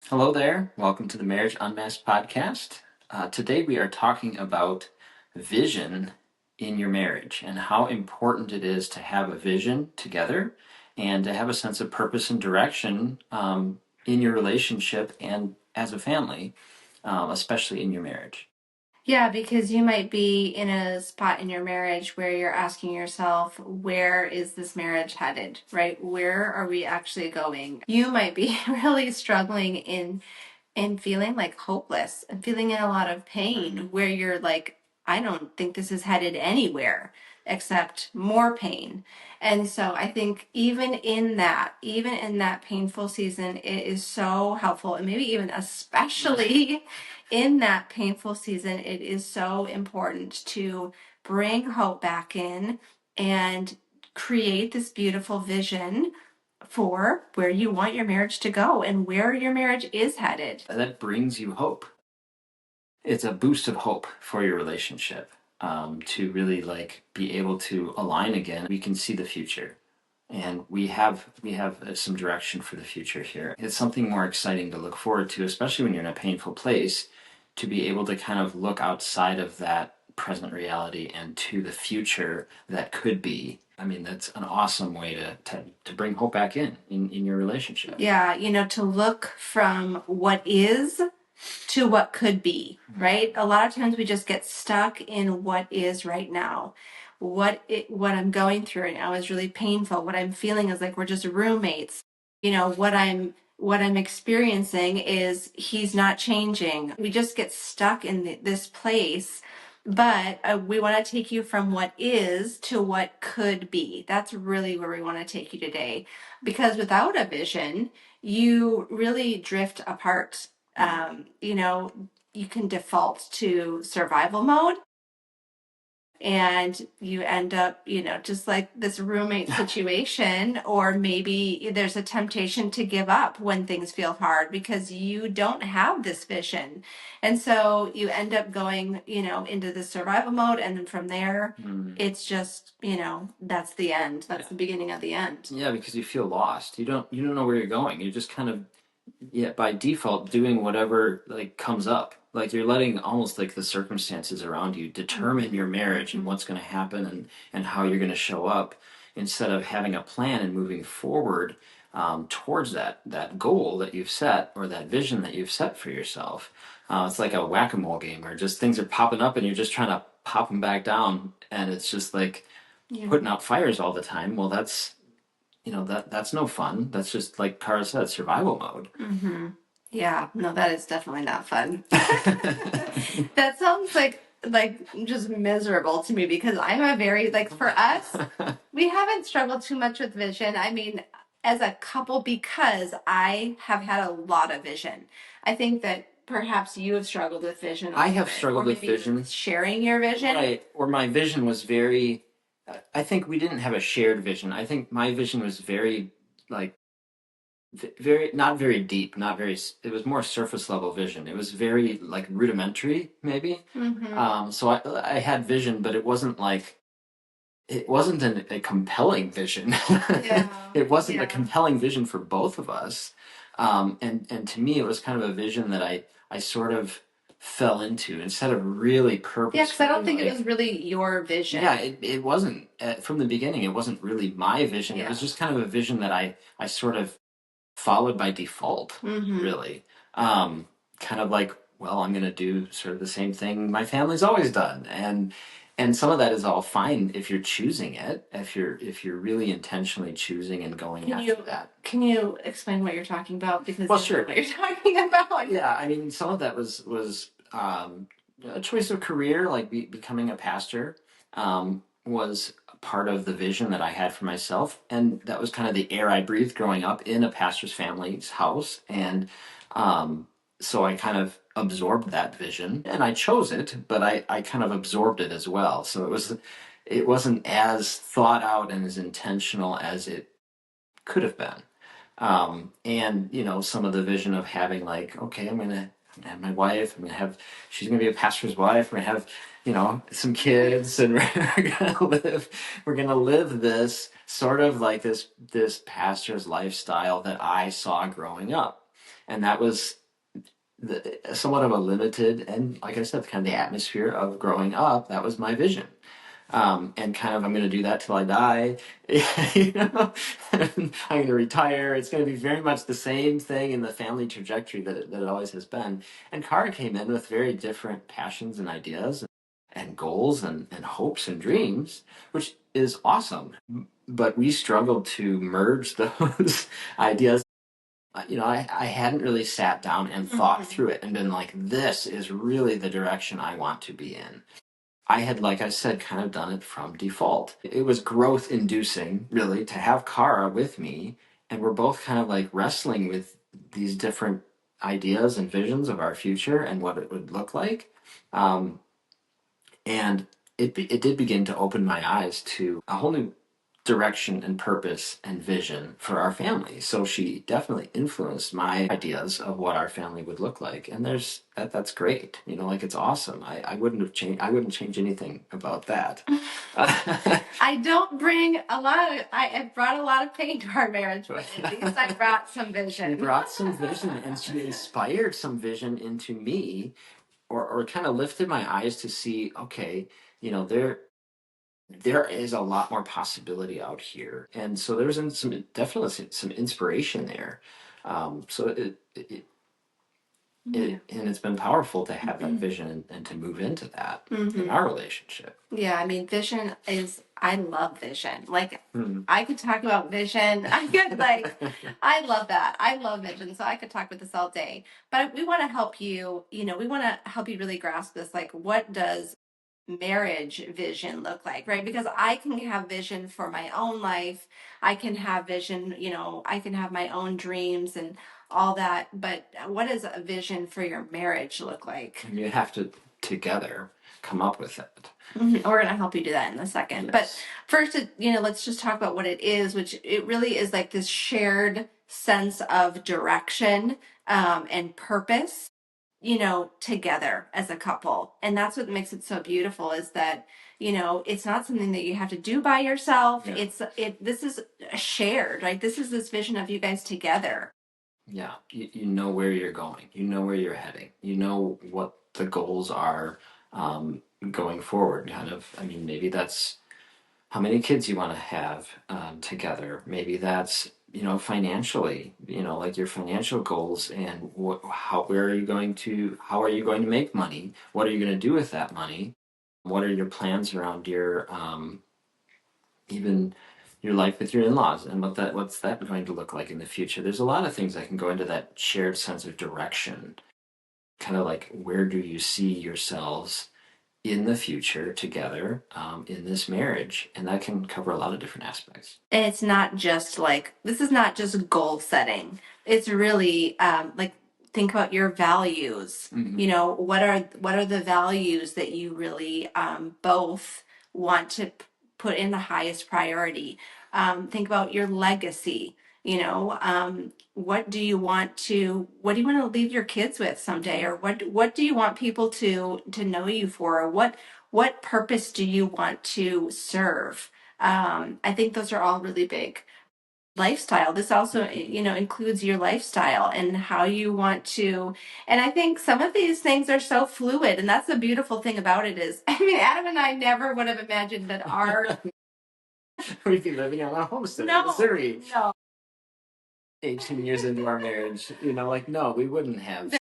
Hello there. Welcome to the Marriage Unmasked podcast. Today we are talking about vision in your marriage and how important it is to have a vision together and to have a sense of purpose and direction in your relationship and as a family, especially in your marriage. Yeah, because you might be in a spot in your marriage where you're asking yourself, where is this marriage headed, right? Where are we actually going? You might be really struggling in feeling like hopeless and feeling in a lot of pain where you're like, I don't think this is headed anywhere except more pain. And so I think even in that painful season, it is so helpful, and maybe even especially in that painful season, it is so important to bring hope back in and create this beautiful vision for where you want your marriage to go and where your marriage is headed. That brings you hope. It's a boost of hope for your relationship to really be able to align again. We can see the future and we have some direction for the future here. It's something more exciting to look forward to, especially when you're in a painful place, to be able to kind of look outside of that present reality and to the future that could be. I mean, that's an awesome way to bring hope back in your relationship. Yeah, to look from what is to what could be, right? A lot of times we just get stuck in what is right now. What I'm going through right now is really painful. What I'm feeling is like we're just roommates. What I'm experiencing is he's not changing. We just get stuck in this place. But we want to take you from what is to what could be. That's really where we want to take you today. Because without a vision, you really drift apart. You can default to survival mode and you end up, just like this roommate situation, or maybe there's a temptation to give up when things feel hard because you don't have this vision. And so you end up going, into the survival mode. And then from there, it's just, that's the end. That's the beginning of the end. Yeah, because you feel lost. You don't know where you're going. You're just kind of, yeah, by default doing whatever comes up. Like you're letting almost like the circumstances around you determine your marriage and what's going to happen and how you're going to show up, instead of having a plan and moving forward towards that goal that you've set, or that vision that you've set for yourself. It's like a whack-a-mole game where just things are popping up and you're just trying to pop them back down, and it's just like putting out fires all the time. Well, that's no fun. That's just, like Cara said, survival mode. Mm-hmm. Yeah, no, that is definitely not fun. That sounds like just miserable to me, because I'm a very, for us, we haven't struggled too much with vision. I mean, as a couple, because I have had a lot of vision. I think that perhaps you have struggled with vision. I have struggled with vision. Sharing your vision. Right. Or my vision was very, I think we didn't have a shared vision. I think my vision was very, like, very, not very deep, not very, it was more surface level vision. It was very, like, rudimentary, maybe. Mm-hmm. So I had vision, but it wasn't a compelling vision. Yeah. It wasn't Yeah. a compelling vision for both of us. And to me, it was kind of a vision that I sort of fell into instead of really purposefully. Yeah, because I don't think it was really your vision. Yeah, it wasn't. From the beginning, it wasn't really my vision. Yeah. It was just kind of a vision that I sort of followed by default, Mm-hmm. really. Kind of like, well, I'm going to do sort of the same thing my family's always done. And some of that is all fine if you're choosing it, if you're really intentionally choosing and going after that. Can you explain what you're talking about? Because Well, sure. What you're talking about. Yeah, I mean, some of that was a choice of career, like becoming a pastor, was part of the vision that I had for myself, and that was kind of the air I breathed growing up in a pastor's family's house, and so I kind of absorbed that vision, and I chose it, but I kind of absorbed it as well. So it wasn't as thought out and as intentional as it could have been. And some of the vision of having, like, okay, I'm gonna have my wife. She's gonna be a pastor's wife. We're gonna have, some kids, and we're gonna live this sort of like this pastor's lifestyle that I saw growing up. And that was somewhat of a limited, and like I said, kind of the atmosphere of growing up. That was my vision. And kind of, I'm going to do that till I die. You know, I'm going to retire. It's going to be very much the same thing in the family trajectory that it always has been. And Cara came in with very different passions and ideas and goals and hopes and dreams, which is awesome. But we struggled to merge those ideas. I hadn't really sat down and thought through it and been like, this is really the direction I want to be in. I had, like I said, kind of done it from default. It was growth inducing, really, to have Kara with me. And we're both kind of like wrestling with these different ideas and visions of our future and what it would look like. Um, and it did begin to open my eyes to a whole new direction and purpose and vision for our family. So she definitely influenced my ideas of what our family would look like. And that's great. Like it's awesome. I wouldn't change anything about that. I don't bring a lot of, I brought a lot of pain to our marriage, but at least I brought some vision. She brought some vision and she inspired some vision into me, or kind of lifted my eyes to see, okay, there is a lot more possibility out here. And so there's definitely some inspiration there. So and it's been powerful to have that vision and to move into that in our relationship. Yeah, I mean, vision is, I love vision. Like, I could talk about vision. I love that. I love vision. So I could talk with this all day. But we want to help you, we want to help you really grasp this. Like, what does marriage vision look like, right? Because I can have vision for my own life. I can have vision, I can have my own dreams and all that. But what does a vision for your marriage look like? And you have to together come up with it. We're going to help you do that in a second. Yes. But first, let's just talk about what it is, which it really is like this shared sense of direction and purpose, together as a couple. And that's what makes it so beautiful is that, it's not something that you have to do by yourself. Yeah. This is shared, right? This is this vision of you guys together. Yeah. You know where you're going. You know where you're heading. You know what the goals are going forward. Kind of, I mean, maybe that's how many kids you want to have together. Maybe that's, financially, like your financial goals and how are you going to make money? What are you going to do with that money? What are your plans around your even your life with your in-laws and what's that going to look like in the future? There's a lot of things that can go into that shared sense of direction. Kind of like, where do you see yourselves in the future together in this marriage? And that can cover a lot of different aspects. And it's not just this is not just goal setting. It's really think about your values. What are the values that you really both want to put in the highest priority? Think about your legacy. What do you want to leave your kids with someday, or what do you want people to know you for, or what purpose do you want to serve? I think those are all really big. Lifestyle. This also, includes your lifestyle and how you want to. And I think some of these things are so fluid, and that's the beautiful thing about it is, I mean, Adam and I never would have imagined that our we'd be living on a homestead in Missouri. No. 18 years into our marriage, no, we wouldn't have.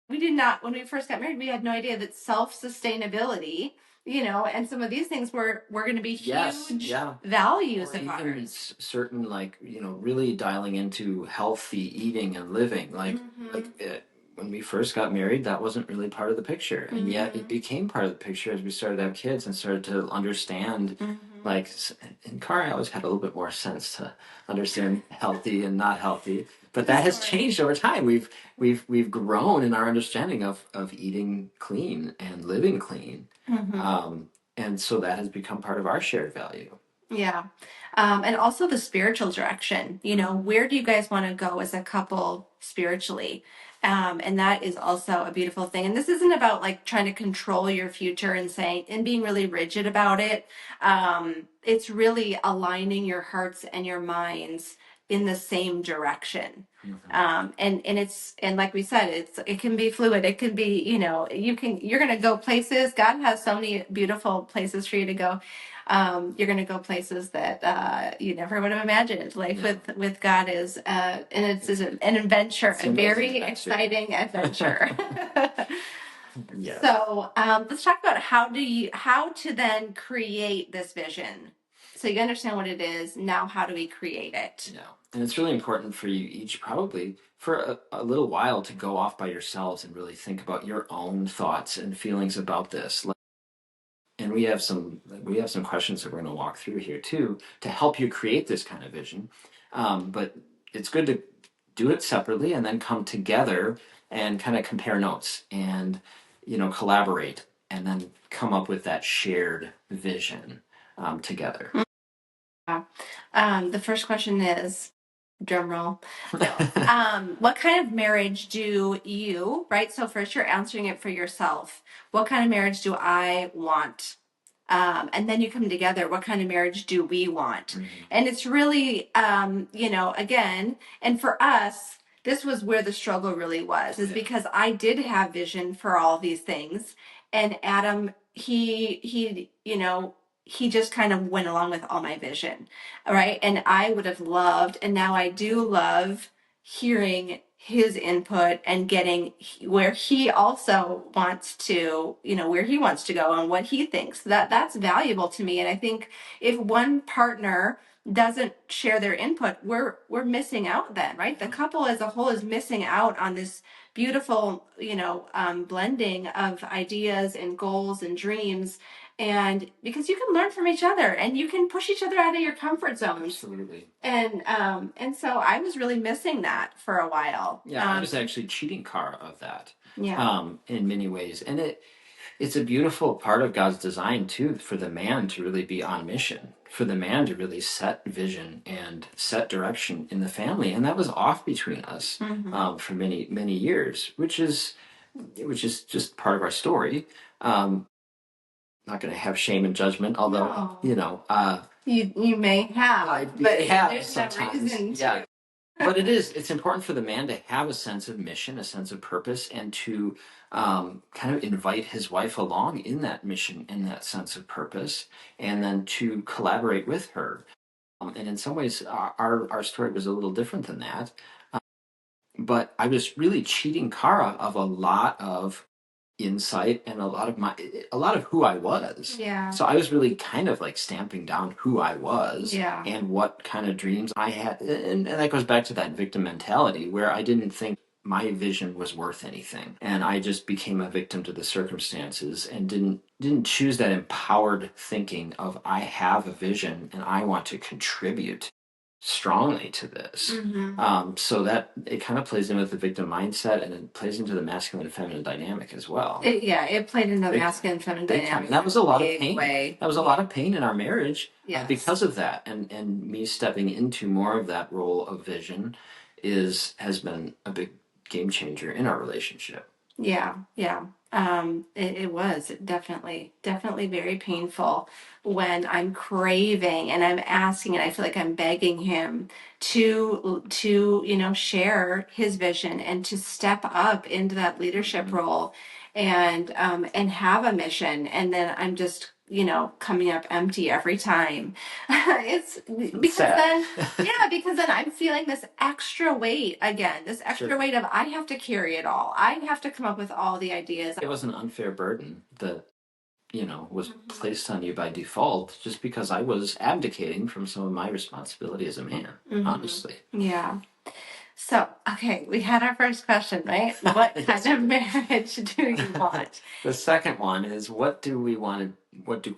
We did not, when we first got married, we had no idea that self-sustainability, and some of these things were going to be huge values of ours. Certain, really dialing into healthy eating and living. When we first got married, that wasn't really part of the picture. And yet it became part of the picture as we started to have kids and started to understand, and Cara always had a little bit more sense to understand healthy and not healthy. But that has changed over time. We've grown in our understanding of eating clean and living clean. And so that has become part of our shared value. Yeah. And also the spiritual direction, where do you guys want to go as a couple spiritually? And that is also a beautiful thing. And this isn't about trying to control your future and being really rigid about it. It's really aligning your hearts and your minds in the same direction. And and like we said, it can be fluid. It can be, you're going to go places. God has so many beautiful places for you to go. You're going to go places that you never would have imagined. Life with God is, and it's an adventure, a very exciting adventure. Yes. So let's talk about how to then create this vision. So you understand what it is. Now, how do we create it? Yeah. And it's really important for you each, probably for a little while, to go off by yourselves and really think about your own thoughts and feelings about this. And we have some questions that we're going to walk through here too to help you create this kind of vision. But it's good to do it separately and then come together and kind of compare notes and collaborate and then come up with that shared vision together. Yeah. The first question is, drum roll. What kind of marriage do you, right? So first you're answering it for yourself. What kind of marriage do I want? And then you come together. What kind of marriage do we want? Mm-hmm. And it's really, again, and for us, this was where the struggle really was, is because I did have vision for all these things, and Adam, he just kind of went along with all my vision, all right? And I would have loved, and now I do love hearing his input and getting where he also wants to, where he wants to go and what he thinks. That's valuable to me. And I think if one partner doesn't share their input, we're missing out then, right? The couple as a whole is missing out on this beautiful, blending of ideas and goals and dreams. And because you can learn from each other and you can push each other out of your comfort zones. Absolutely. And so I was really missing that for a while. Yeah, I was actually cheating Kara of that. Yeah. In many ways. And it's a beautiful part of God's design too, for the man to really be on mission, for the man to really set vision and set direction in the family. And that was off between us for many, many years, which is just part of our story. Not going to have shame and judgment, although, you may have, but there's sometimes. No reason to. Yeah. But it's important for the man to have a sense of mission, a sense of purpose, and to kind of invite his wife along in that mission, in that sense of purpose, and then to collaborate with her. And in some ways, our story was a little different than that. But I was really cheating Kara of a lot of insight and a lot of who I was. Yeah. So I was really kind of like stamping down who I was. Yeah. And what kind of dreams I had. And that goes back to that victim mentality where I didn't think my vision was worth anything. And I just became a victim to the circumstances and didn't choose that empowered thinking of I have a vision and I want to contribute strongly to this. So that it kind of plays in with the victim mindset and it plays into the masculine and feminine dynamic as well. It played into the masculine and feminine dynamic. And that was a lot of pain. Way. That was a lot of pain in our marriage Yes. of that. And me stepping into more of that role of vision has been a big game changer in our relationship. Yeah. It was definitely very painful when I'm craving and I'm asking and I feel like I'm begging him to share his vision and to step up into that leadership role and have a mission, and then I'm just coming up empty every time. It's because sad. because then I'm feeling this extra weight again, this extra weight of I have to carry it all. I have to come up with all the ideas. It was an unfair burden that was placed on you by default just because I was abdicating from some of my responsibility as a man, honestly. Yeah. So, okay, we had our first question, right? What kind of marriage do you want? The second one is what do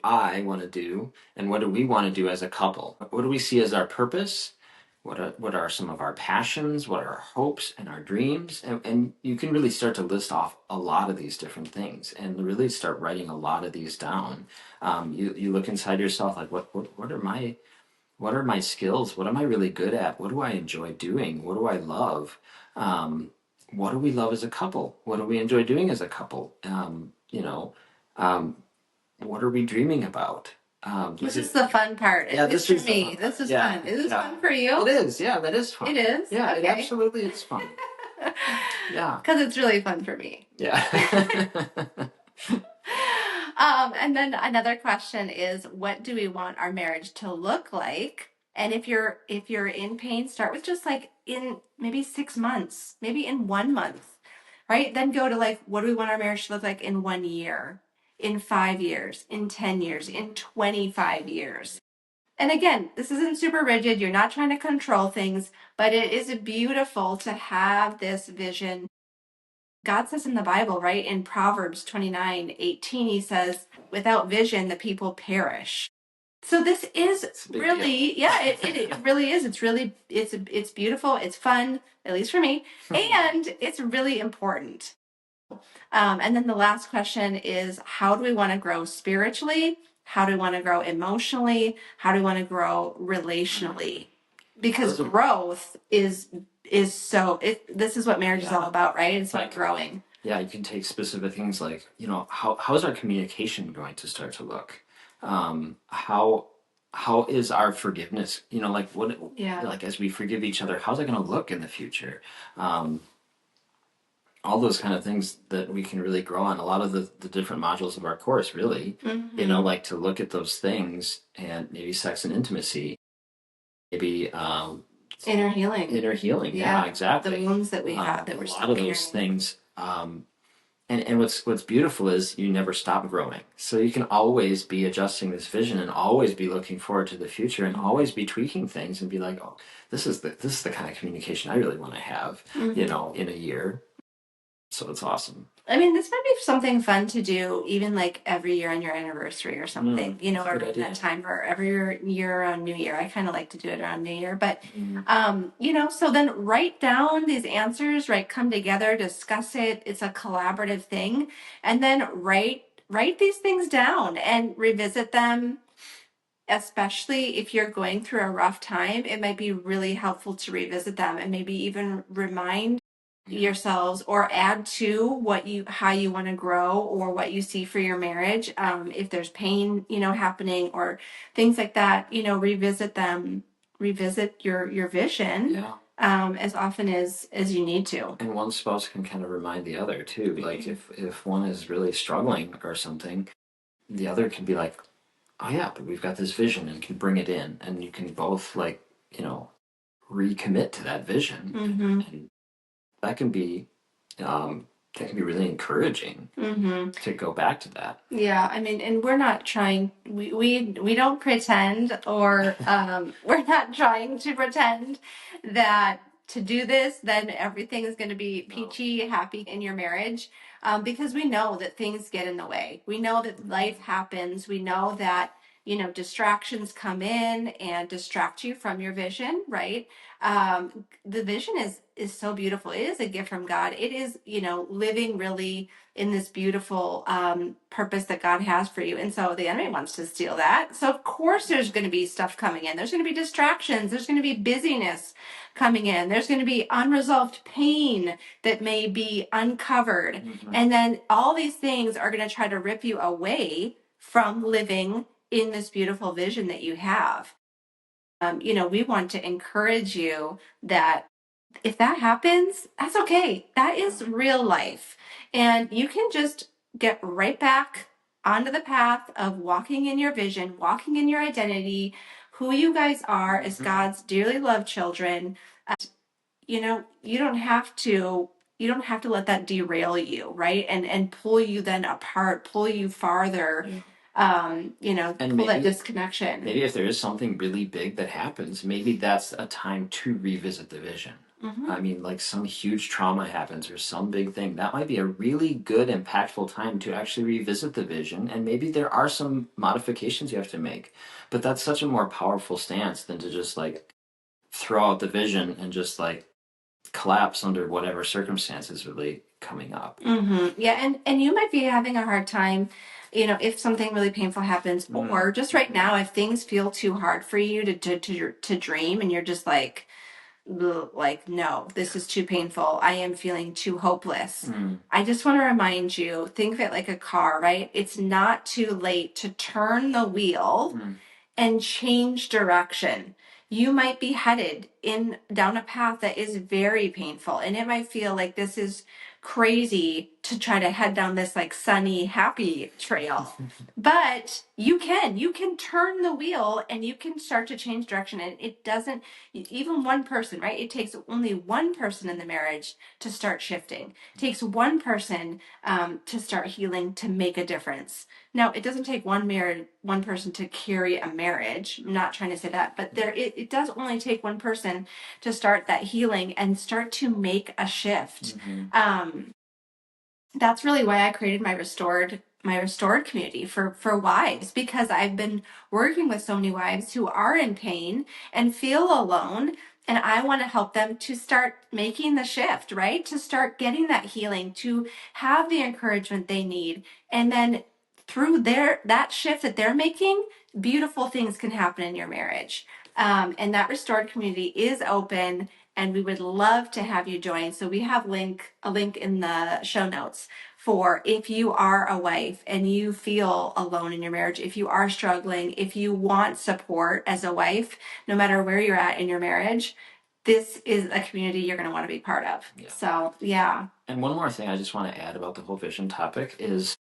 I want to do, and what do we want to do as a couple? What do we see as our purpose? What are some of our passions? What are our hopes and our dreams? And you can really start to list off a lot of these different things and really start writing a lot of these down. You look inside yourself like what are my skills? What am I really good at? What do I enjoy doing? What do I love? What do we love as a couple? What do we enjoy doing as a couple? What are we dreaming about? This is the fun part. Yeah, This is for me. This is fun. Is this fun for you? It is. Yeah, that is fun. It is? Yeah, it Okay. absolutely is fun. Yeah. Because it's really fun for me. Yeah. And then another question is, what do we want our marriage to look like? And if you're in pain, start with just like in maybe 6 months, maybe in 1 month, right? Then go to like, what do we want our marriage to look like in 1 year, in 5 years, in 10 years, in 25 years? And again, this isn't super rigid. You're not trying to control things, but it is beautiful to have this vision. God says in the Bible, right? In Proverbs 29:18, he says, without vision, the people perish. So this is really, deal. Yeah, it really is. It's beautiful. It's fun, at least for me. And it's really important. And then the last question is, how do we want to grow spiritually? How do we want to grow emotionally? How do we want to grow relationally? Because growth is so this is what marriage is all about, right? It's like growing. Yeah, you can take specific things like, how's our communication going to start to look? How is our forgiveness? Like what? Yeah. Like as we forgive each other, how's that going to look in the future? All those kind of things that we can really grow on. A lot of the different modules of our course, really, like to look at those things and maybe sex and intimacy, maybe inner healing. Yeah, exactly. The wounds that we have that we're still carrying. A lot of those things. And what's beautiful is you never stop growing. So you can always be adjusting this vision and always be looking forward to the future and always be tweaking things and be like, oh, this is the kind of communication I really want to have, in a year. So it's awesome. I mean, this might be something fun to do, even like every year on your anniversary or something, or around that time, or every year on New Year. I kind of like to do it around New Year, but, so then write down these answers, right? Come together, discuss it. It's a collaborative thing. And then write these things down and revisit them. Especially if you're going through a rough time, it might be really helpful to revisit them and maybe even remind yourselves or add to how you want to grow or what you see for your marriage. If there's pain, happening or things like that, revisit your vision. Yeah. As often as you need to. And one spouse can kind of remind the other too. Like if one is really struggling or something, the other can be like, oh yeah, but we've got this vision and can bring it in, and you can both recommit to that vision. And that can be really encouraging to go back to that. Yeah, I mean, and we're not trying. We don't pretend, or we're not trying to pretend that to do this, then everything is going to be peachy, happy in your marriage, because we know that things get in the way. We know that life happens. We know that distractions come in and distract you from your vision, right? The vision is so beautiful. It is a gift from God. It is, living really in this beautiful purpose that God has for you. And so the enemy wants to steal that. So of course there's going to be stuff coming in. There's going to be distractions. There's going to be busyness coming in. There's going to be unresolved pain that may be uncovered. And then all these things are going to try to rip you away from living in this beautiful vision that you have. We want to encourage you that if that happens, that's okay. That is real life. And you can just get right back onto the path of walking in your vision, walking in your identity, who you guys are as God's dearly loved children. You don't have to let that derail you, right? And pull you then apart, pull you farther. And pull that disconnection. Maybe if there is something really big that happens, maybe that's a time to revisit the vision. I mean, like some huge trauma happens or some big thing. That might be a really good, impactful time to actually revisit the vision. And maybe there are some modifications you have to make. But that's such a more powerful stance than to just like throw out the vision and just like collapse under whatever circumstances really coming up. Yeah, and you might be having a hard time, if something really painful happens, or just right now, if things feel too hard for you to dream, and you're just like, like, no, this is too painful. I am feeling too hopeless. Mm. I just want to remind you, think of it like a car, right? It's not too late to turn the wheel Mm. and change direction. You might be headed in down a path that is very painful, and it might feel like this is crazy to try to head down this like sunny, happy trail. But you can turn the wheel and you can start to change direction. And it doesn't, even one person, right? It takes only one person in the marriage to start shifting. It takes one person to start healing, to make a difference. Now, it doesn't take one person to carry a marriage. I'm not trying to say that, but it does only take one person to start that healing and start to make a shift. That's really why I created my restored community for wives, because I've been working with so many wives who are in pain and feel alone, and I want to help them to start making the shift, right? To start getting that healing, to have the encouragement they need, and then through that shift that they're making, beautiful things can happen in your marriage. And that restored community is open, and we would love to have you join. So we have a link in the show notes for if you are a wife and you feel alone in your marriage, if you are struggling, if you want support as a wife, no matter where you're at in your marriage, this is a community you're going to want to be part of. Yeah. So, yeah. And one more thing I just want to add about the whole vision topic is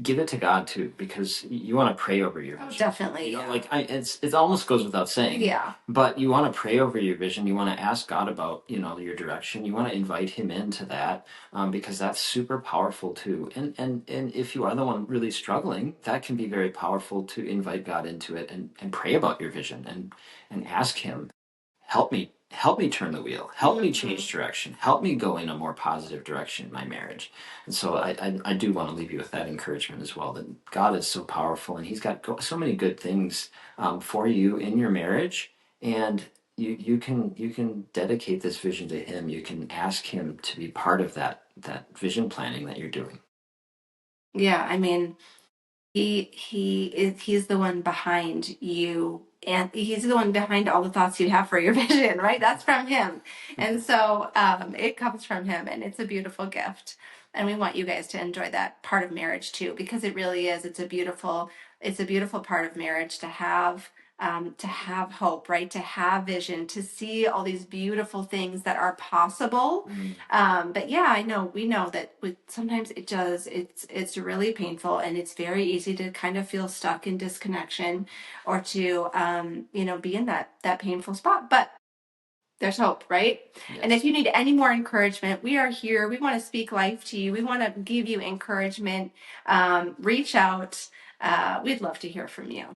give it to God too, because you want to pray over your vision. Definitely. You know, like it almost goes without saying. Yeah. But you want to pray over your vision. You want to ask God about your direction. You want to invite Him into that, because that's super powerful too. And if you are the one really struggling, that can be very powerful to invite God into it and pray about your vision and ask Him, help me turn the wheel, help me change direction, help me go in a more positive direction in my marriage. And so I do want to leave you with that encouragement as well, that God is so powerful and He's got so many good things for you in your marriage. And you can dedicate this vision to Him. You can ask Him to be part of that vision planning that you're doing. Yeah, I mean, he's the one behind you, and he's the one behind all the thoughts you have for your vision, right? That's from him. And so it comes from him, and it's a beautiful gift. And we want you guys to enjoy that part of marriage too, because it really is. It's a beautiful part of marriage to have hope, right? To have vision, to see all these beautiful things that are possible. But yeah, we know that sometimes it's really painful, and it's very easy to kind of feel stuck in disconnection, or to be in that painful spot. But there's hope, right? Yes. And if you need any more encouragement, we are here. We want to speak life to you. We want to give you encouragement. Reach out. We'd love to hear from you.